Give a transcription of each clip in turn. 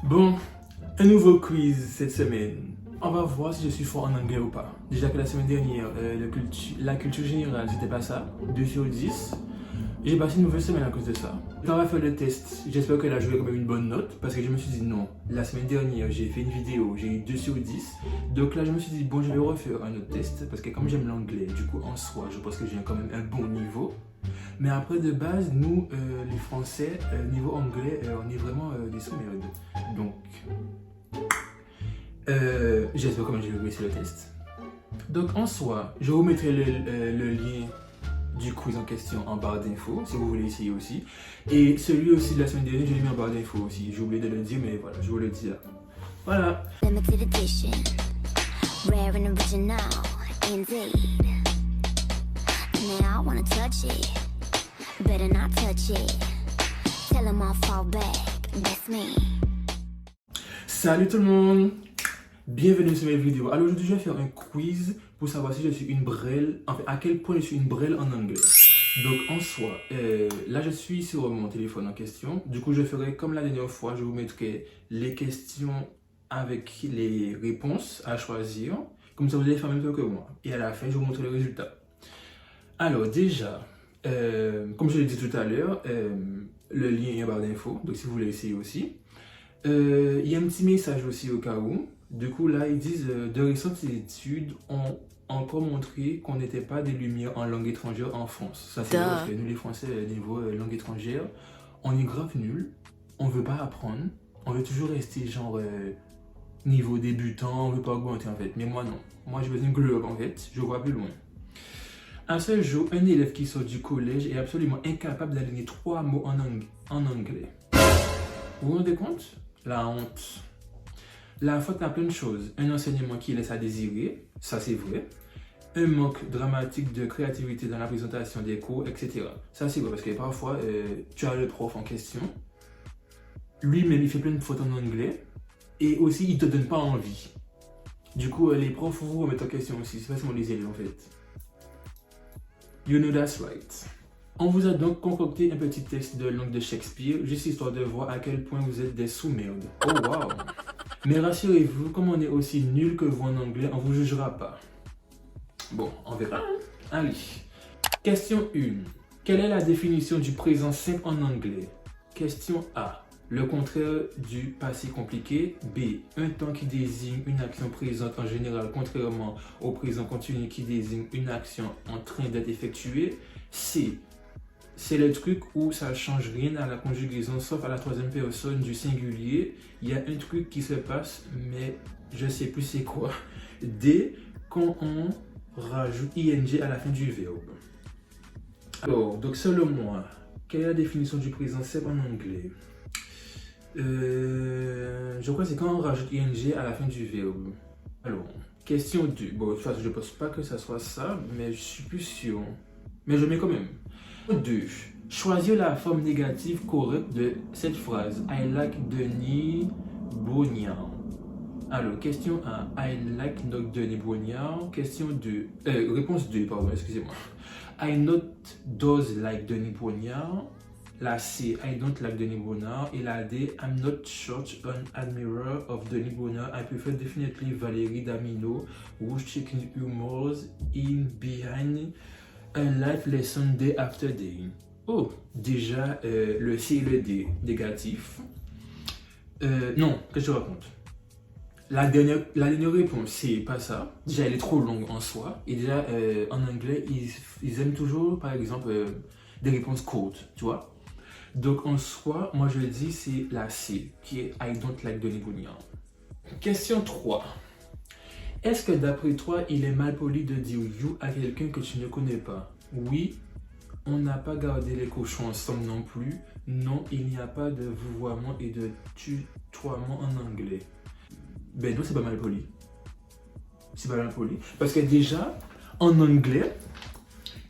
Bon, un nouveau quiz cette semaine. On va voir si je suis fort en anglais ou pas. Déjà que la semaine dernière, la culture générale, c'était pas ça. 2 sur 10. J'ai passé une mauvaise semaine à cause de ça. On va faire le test. J'espère qu'elle a joué quand même une bonne note. Parce que je me suis dit non. La semaine dernière, j'ai fait une vidéo, j'ai eu 2 sur 10. Donc là, je me suis dit bon, je vais refaire un autre test. Parce que comme j'aime l'anglais, du coup, en soi, je pense que j'ai quand même un bon niveau. Mais après, de base, nous, les Français, niveau anglais, on est vraiment des sous-merdes. Donc, j'espère que je vais réussir le test. Donc, en soi, je vous mettrai le lien du quiz en question en barre d'infos, si vous voulez essayer aussi. Et celui aussi de la semaine dernière, je l'ai mis en barre d'infos aussi. J'ai oublié de le dire, mais voilà, je vous le dis là. Voilà. Limited edition, rare and original, indeed. Now I wanna touch it, better not touch it. Tell 'em I'll fall back, that's me. Salut tout le monde, bienvenue sur ma vidéo. Alors aujourd'hui je vais faire un quiz pour savoir si je suis une brêle, enfin à quel point je suis une brêle en anglais. Donc en soi, là je suis sur mon téléphone en question. Du coup je ferai comme la dernière fois, je vous mettrai les questions avec les réponses à choisir. Comme ça vous allez faire la même chose que moi. Et à la fin je vous montre le résultat. Alors déjà, comme je l'ai dit tout à l'heure, le lien est en barre d'infos, donc si vous voulez essayer aussi. Il y a un petit message aussi au cas où. Du coup, là, ils disent de récentes études ont encore montré qu'on n'était pas des lumières en langue étrangère en France. Ça, c'est vrai, parce que nous, les Français, niveau langue étrangère, on est grave nuls. On veut pas apprendre. On veut toujours rester genre niveau débutant. On veut pas augmenter en fait. Mais moi, non. Moi, je veux une globe en fait. Je vois plus loin. Un seul jour, un élève qui sort du collège est absolument incapable d'aligner 3 mots en anglais. Vous vous rendez compte? La honte. La faute à plein de choses. Un enseignement qui laisse à désirer, ça c'est vrai. Un manque dramatique de créativité dans la présentation des cours, etc. Ça c'est vrai parce que parfois, tu as le prof en question. Lui-même, il fait plein de fautes en anglais. Et aussi, il te donne pas envie. Du coup, les profs vous remettent en question aussi. C'est pas seulement les élèves en fait. You know that's right. On vous a donc concocté un petit texte de langue de Shakespeare, juste histoire de voir à quel point vous êtes des sous-merdes. Oh wow! Mais rassurez-vous, comme on est aussi nul que vous en anglais, on vous jugera pas. Bon, on verra. Allez. Question 1. Quelle est la définition du présent simple en anglais? Question A. Le contraire du passé compliqué. B. Un temps qui désigne une action présente en général, contrairement au présent continu qui désigne une action en train d'être effectuée. C. C'est le truc où ça ne change rien à la conjugaison sauf à la troisième personne du singulier. Il y a un truc qui se passe, mais je sais plus c'est quoi. D. Quand on rajoute ing à la fin du verbe. Alors, donc selon moi, quelle est la définition du présent simple en anglais? Je crois que c'est quand on rajoute ing à la fin du verbe. Alors, question 2. Bon, de toute façon, je ne pense pas que ça soit ça, mais je suis plus sûr. Mais je mets quand même. 2. Choisir la forme négative correcte de cette phrase. I like Denis Brognard. Alors, question 1. I like not Denis Brognard. Question 2. Réponse 2, pardon, excusez-moi. I not does like Denis Brognard. La C. I don't like Denis Brognard. Et la D. I'm not such an admirer of Denis Brognard. I prefer definitely Valérie Damineau, whose chicken humors in behind a life lesson day after day. Oh, déjà, le C et le D, négatif. Non, qu'est-ce que je raconte? La dernière réponse, c'est pas ça. Déjà, elle est trop longue en soi. Et déjà, en anglais, ils aiment toujours, par exemple, des réponses courtes, tu vois. Donc, en soi, moi, je dis, c'est la C, qui est I don't like Denis Brognard. Question 3. Est-ce que d'après toi, il est mal poli de dire you à quelqu'un que tu ne connais pas? Oui, on n'a pas gardé les cochons ensemble non plus. Non, il n'y a pas de vouvoiement et de tutoiement en anglais. Ben non, c'est pas mal poli. C'est pas mal poli. Parce que déjà, en anglais,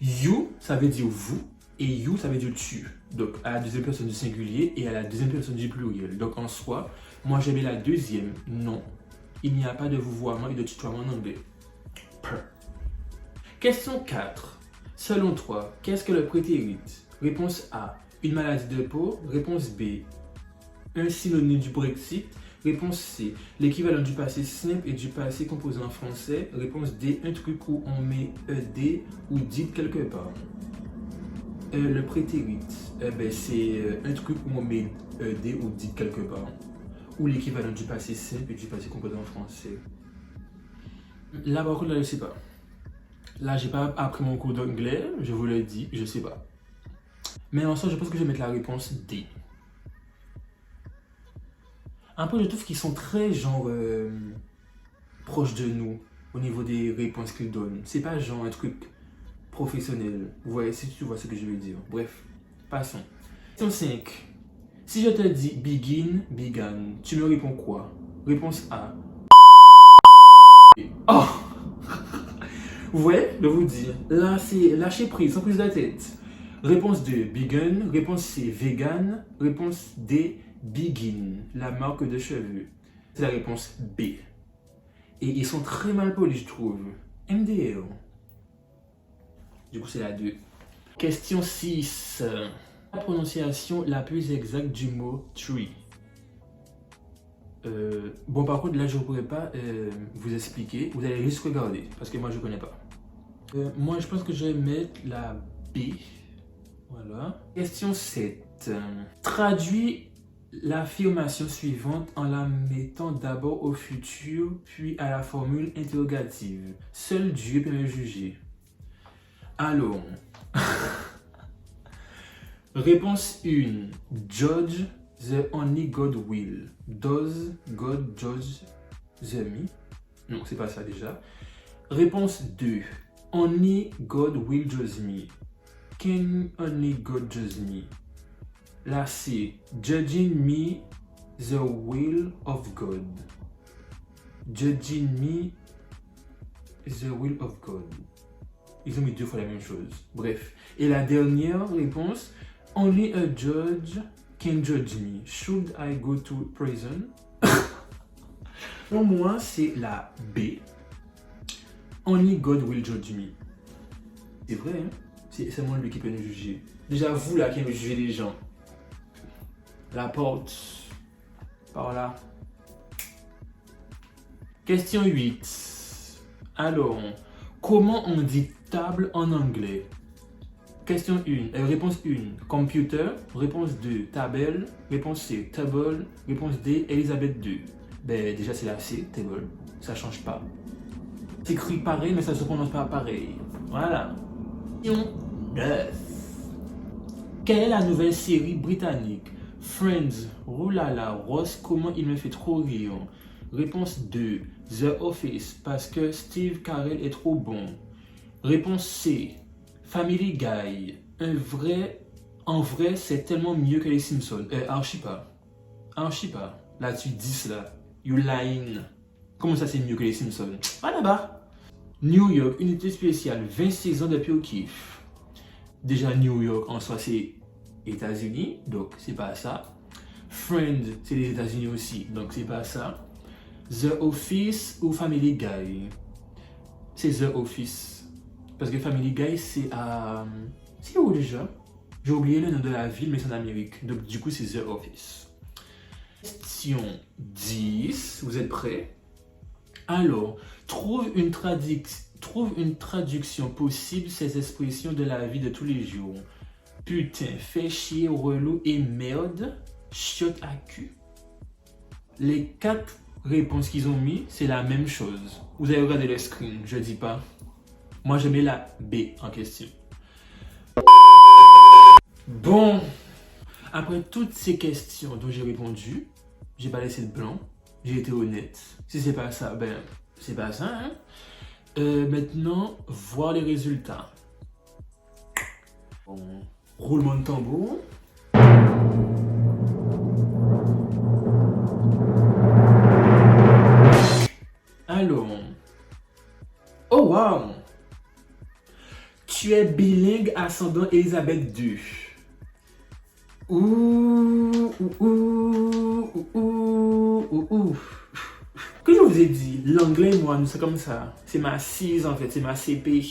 you, ça veut dire vous, et you, ça veut dire tu. Donc, à la deuxième personne du singulier et à la deuxième personne du pluriel. Donc, en soi, moi, j'aimais la deuxième. Non. Il n'y a pas de vouvoiement et de tutoiement en anglais. Question 4. Selon toi, qu'est-ce que le prétérit? Réponse A. Une maladie de peau. Réponse B. un synonyme du Brexit? Réponse C, l'équivalent du passé simple et du passé composé en français. Réponse D, un truc où on met ED ou dit quelque part. Le prétérit, c'est un truc où on met ED ou dit quelque part. Ou l'équivalent du passé simple et du passé composé en français. Là, par contre, là, je sais pas. Là, j'ai pas appris mon cours d'anglais, je vous l'ai dit, je sais pas. Mais en soi, je pense que je vais mettre la réponse D. Après, je trouve qu'ils sont très, genre, proches de nous au niveau des réponses qu'ils donnent. C'est pas genre un truc professionnel. Vous voyez, si tu vois ce que je veux dire. Bref, passons. Question 5. Si je te dis begin, began, tu me réponds quoi? Réponse A. Oh! Vous voyez, je vous dis. Là, c'est lâcher prise, sans prise de tête. Réponse 2, began. Réponse C, vegan. Réponse D, begin, la marque de cheveux. C'est la réponse B. Et ils sont très mal polis, je trouve. MDL. Du coup, c'est la 2. Question 6. La prononciation la plus exacte du mot tree. Bon, par contre, là, je ne pourrais pas vous expliquer. Vous allez juste regarder, parce que moi, je ne connais pas. Moi, je pense que je vais mettre la B. Voilà. Question 7. Traduis l'affirmation suivante en la mettant d'abord au futur, puis à la formule interrogative. Seul Dieu peut me juger. Alors, réponse 1. Judge the only God will. Does God judge the me? Non, c'est pas ça déjà. Réponse 2. Only God will judge me. Can only God judge me? La C. Judging me the will of God. Judging me the will of God. Ils ont mis 2 fois la même chose. Bref. Et la dernière réponse. Only a judge can judge me. Should I go to prison? Pour moi, c'est la B. Only God will judge me. C'est vrai, hein? C'est seulement lui qui peut nous juger. Déjà, vous là qui aimez juger les gens. La porte. Par là. Question 8. Alors, comment on dit table en anglais? Question 1. Réponse 1. Computer. Réponse 2. Table. Réponse C. Table. Réponse D. Elisabeth 2. Ben, déjà, c'est la C. Table. Ça change pas. C'est écrit pareil, mais ça se prononce pas pareil. Voilà. Question 9. Quelle est la nouvelle série britannique? Friends. Oh là là. Ross, comment il me fait trop rire. Réponse 2. The Office. Parce que Steve Carell est trop bon. Réponse C. Family Guy. En vrai, c'est tellement mieux que les Simpsons. Archie pas. Là, tu dis là. You lying. Comment ça, c'est mieux que les Simpsons? Va là-bas. New York, unité spéciale. 20 saisons de pure kiff. Déjà, New York, en soi, c'est États-Unis. Donc, c'est pas ça. Friends, c'est les États-Unis aussi. Donc, c'est pas ça. The Office ou Family Guy? C'est The Office. Parce que Family Guy, c'est à... C'est où déjà? J'ai oublié le nom de la ville, mais c'est en Amérique. Donc, du coup, c'est The Office. Question 10. Vous êtes prêts? Alors, trouve une traduction possible ces expressions de la vie de tous les jours. Putain, fait chier, relou et merde, chiotte à cul. Les 4 réponses qu'ils ont mis, c'est la même chose. Vous avez regardé le screen, je dis pas. Moi, je mets la B en question. Bon, après toutes ces questions dont j'ai répondu, j'ai pas laissé de blanc, j'ai été honnête. Si c'est pas ça, ben, c'est pas ça, hein. Maintenant, voir les résultats. Bon, roulement de tambour. Alors, oh wow! Tu es bilingue ascendant Elisabeth II. Que je vous ai dit, l'anglais, moi, c'est comme ça. C'est ma CIS en fait, c'est ma CP.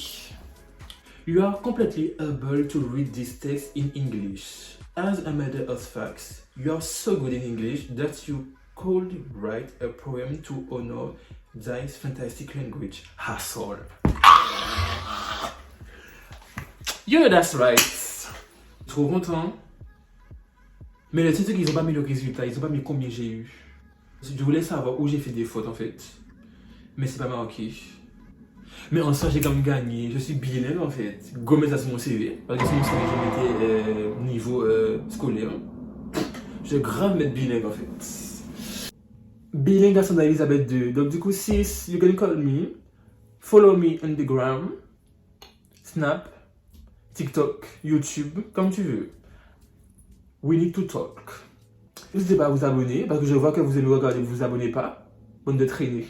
You are completely able to read this text in English. As a matter of fact, You are so good in English that you could write a poem to honor this fantastic language. Hassle. You know that's right. Trop content. Mais le truc c'est qu'ils ont pas mis le résultat, ils ont pas mis combien j'ai eu. Je voulais savoir où j'ai fait des fautes en fait. Mais c'est pas marqué. Mais en soi j'ai quand même gagné. Je suis bilingue en fait. Go mettre ça sur mon CV. Parce que sur mon CV je mettais niveau scolaire. Je vais grave mettre bilingue en fait. Bilingue garçon d'Elisabeth II. Donc du coup, sis, you can call me. Follow me on the gram. Snap. TikTok. YouTube. Comme tu veux. We need to talk. N'hésitez pas à vous abonner. Parce que je vois que vous aimez regarder, vous vous abonnez pas. Bonne de traîner.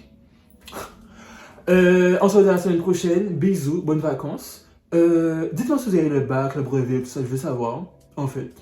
On se revoit la semaine prochaine. Bisous. Bonnes vacances. Dites-moi si vous avez le bac, le brevet, tout ça. Je veux savoir. En fait.